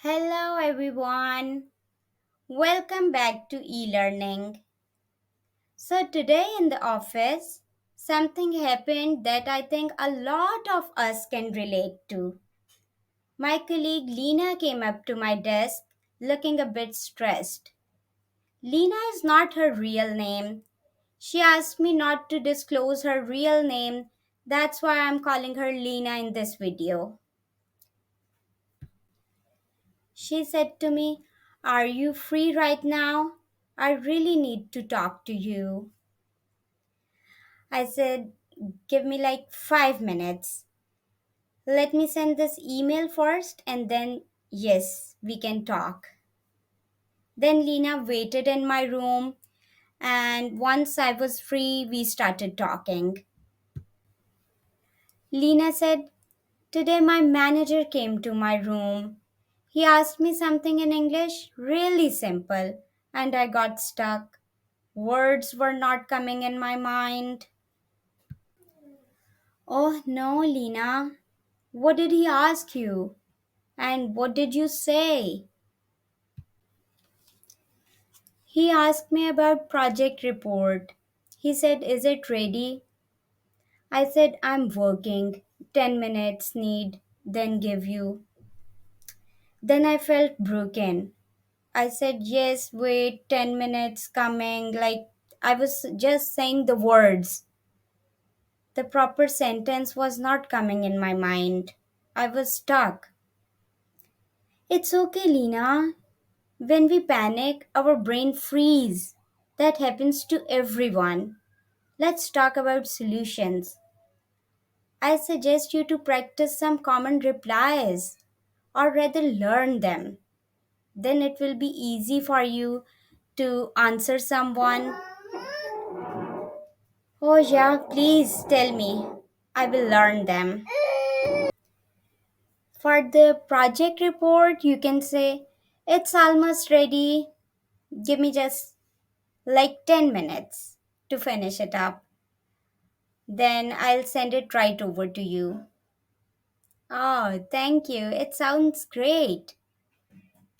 Hello everyone. Welcome back to e-learning. So today in the office, something happened that I think a lot of us can relate to. My colleague Leena came up to my desk looking a bit stressed. Leena is not her real name. She asked me not to disclose her real name. That's why I'm calling her Leena in this video. She said to me, "Are you free right now? I really need to talk to you." I said, "Give me like 5 minutes. Let me send this email first and then, yes, we can talk." Then Lena waited in my room, and once I was free, we started talking. Lena said, "Today my manager came to my room. He asked me something in English, really simple, and I got stuck. Words were not coming in my mind." "Oh no, Lena. What did he ask you? And what did you say?" "He asked me about project report. He said, 'Is it ready?' I said, 'I'm working. 10 minutes need, then give you.' Then I felt broken. I said, 'Yes, wait, 10 minutes coming.' Like I was just saying the words. The proper sentence was not coming in my mind. I was stuck. "It's okay, Lena. When we panic, our brain freeze. That happens to everyone. Let's talk about solutions. I suggest you to practice some common replies, or rather learn them. Then it will be easy for you to answer someone." "Oh, yeah, please tell me. I will learn them." For the project report, you can say, "It's almost ready. Give me just like 10 minutes to finish it up. Then I'll send it right over to you." "Oh, thank you. It sounds great.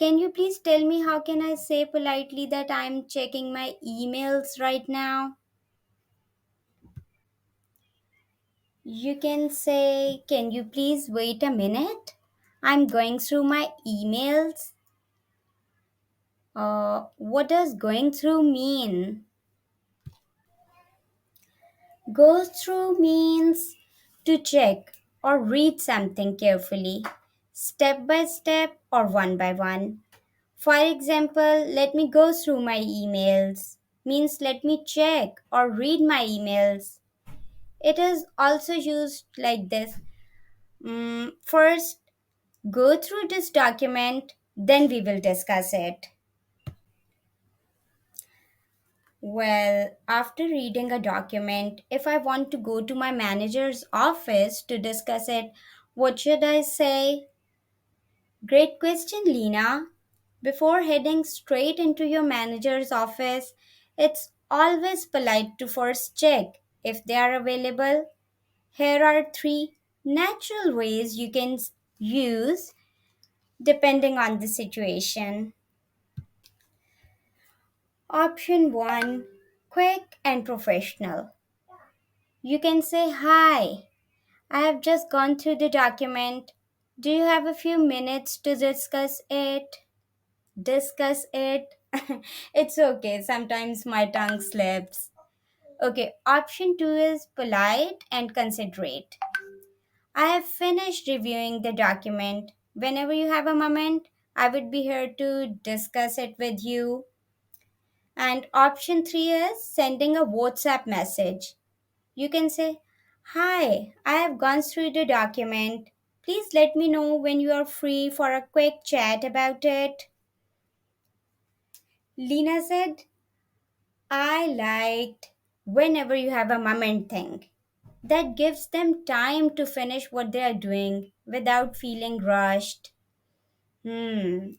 Can you please tell me how can I say politely that I'm checking my emails right now?" You can say, "Can you please wait a minute? I'm going through my emails." What does going through mean? Go through means to check or read something carefully, step by step or one by one. For example, let me go through my emails means let me check or read my emails. It is also used like this. First, go through this document, then we will discuss it. Well, after reading a document, if I want to go to my manager's office to discuss it, what should I say? Great question, Lena. Before heading straight into your manager's office, it's always polite to first check if they are available. Here are three natural ways you can use depending on the situation. Option 1, quick and professional. You can say, "Hi, I have just gone through the document. Do you have a few minutes to discuss it?" Discuss it. It's okay. Sometimes my tongue slips. Okay, option 2 is polite and considerate. "I have finished reviewing the document. Whenever you have a moment, I would be here to discuss it with you." And option 3 is sending a WhatsApp message. You can say, "Hi, I have gone through the document. Please let me know when you are free for a quick chat about it." Lena said, "I liked whenever you have a moment thing. That gives them time to finish what they are doing without feeling rushed."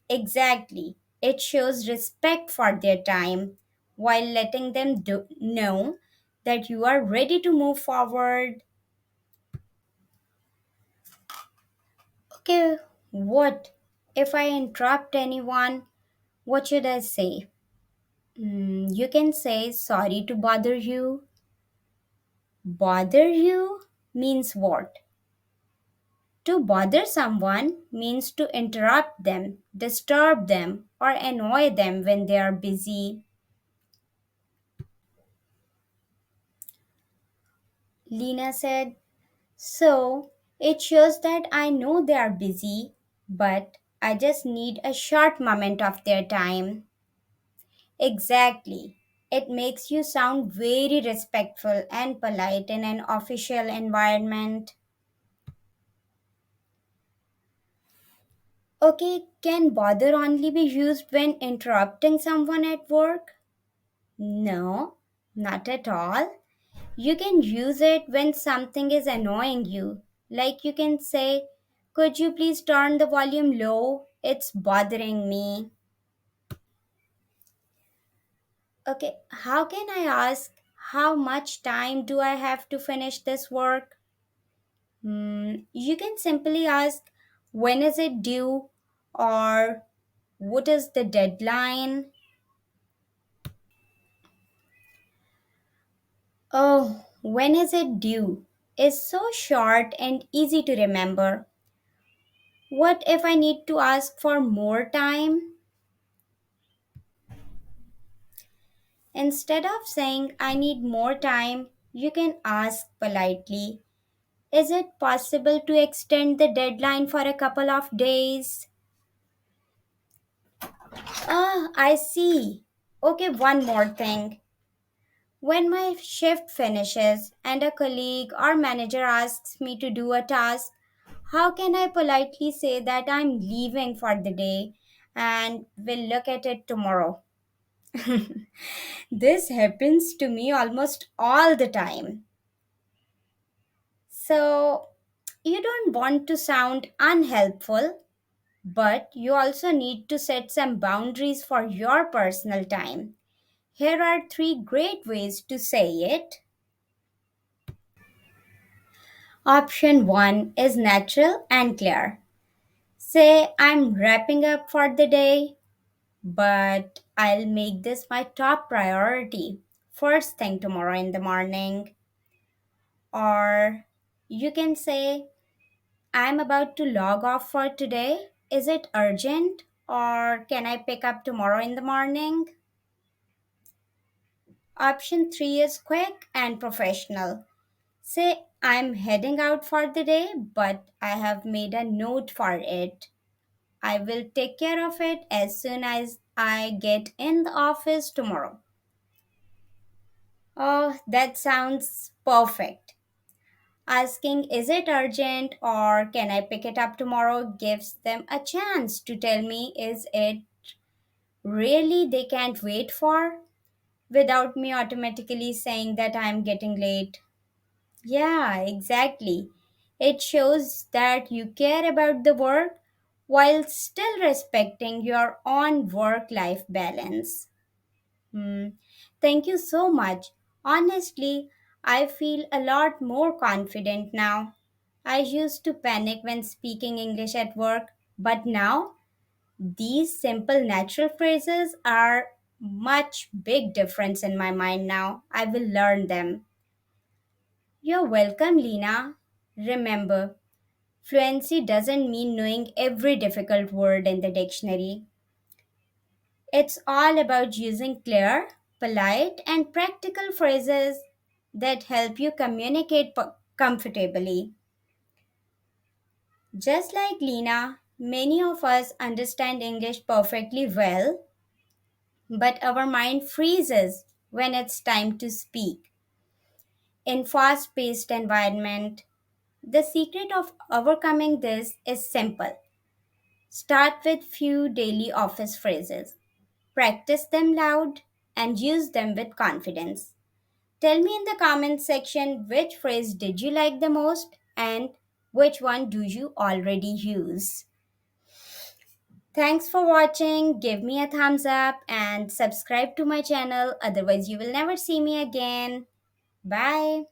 Exactly. It shows respect for their time while letting them know that you are ready to move forward. Okay, what? If I interrupt anyone, what should I say? You can say sorry to bother you. Bother you means what? To bother someone means to interrupt them, disturb them, or annoy them when they are busy. Lena said, so it shows that I know they are busy, but I just need a short moment of their time. Exactly. It makes you sound very respectful and polite in an official environment. Okay, can bother only be used when interrupting someone at work? No, not at all. You can use it when something is annoying you. Like you can say, could you please turn the volume low? It's bothering me. Okay, how can I ask how much time do I have to finish this work? You can simply ask when is it due or what is the deadline? Oh, when is it due? Is so short and easy to remember. What if I need to ask for more time? Instead of saying I need more time, you can ask politely, is it possible to extend the deadline for a couple of days? Ah, I see. Okay, one more thing. When my shift finishes and a colleague or manager asks me to do a task, how can I politely say that I'm leaving for the day and will look at it tomorrow? This happens to me almost all the time. So, you don't want to sound unhelpful, but you also need to set some boundaries for your personal time. Here are three great ways to say it. Option 1 is natural and clear. Say, I'm wrapping up for the day, but I'll make this my top priority first thing tomorrow in the morning. Or you can say, I'm about to log off for today. Is it urgent? Or can I pick up tomorrow in the morning? Option 3 is quick and professional. Say, I'm heading out for the day, but I have made a note for it. I will take care of it as soon as I get in the office tomorrow. Oh, that sounds perfect. Asking, is it urgent or can I pick it up tomorrow gives them a chance to tell me, is it really they can't wait for? Without me automatically saying that I'm getting late. Yeah, exactly. It shows that you care about the work while still respecting your own work life balance. Hmm. Thank you so much. Honestly, I feel a lot more confident now. I used to panic when speaking English at work, but now these simple natural phrases are much big difference in my mind now. I will learn them. You're welcome, Lena. Remember, fluency doesn't mean knowing every difficult word in the dictionary. It's all about using clear, polite, and practical phrases that help you communicate comfortably. Just like Lena, many of us understand English perfectly well, but our mind freezes when it's time to speak. In fast-paced environment, the secret of overcoming this is simple. Start with few daily office phrases. Practice them loud and use them with confidence. Tell me in the comments section which phrase did you like the most and which one do you already use. Thanks for watching. Give me a thumbs up and subscribe to my channel, otherwise you will never see me again. Bye.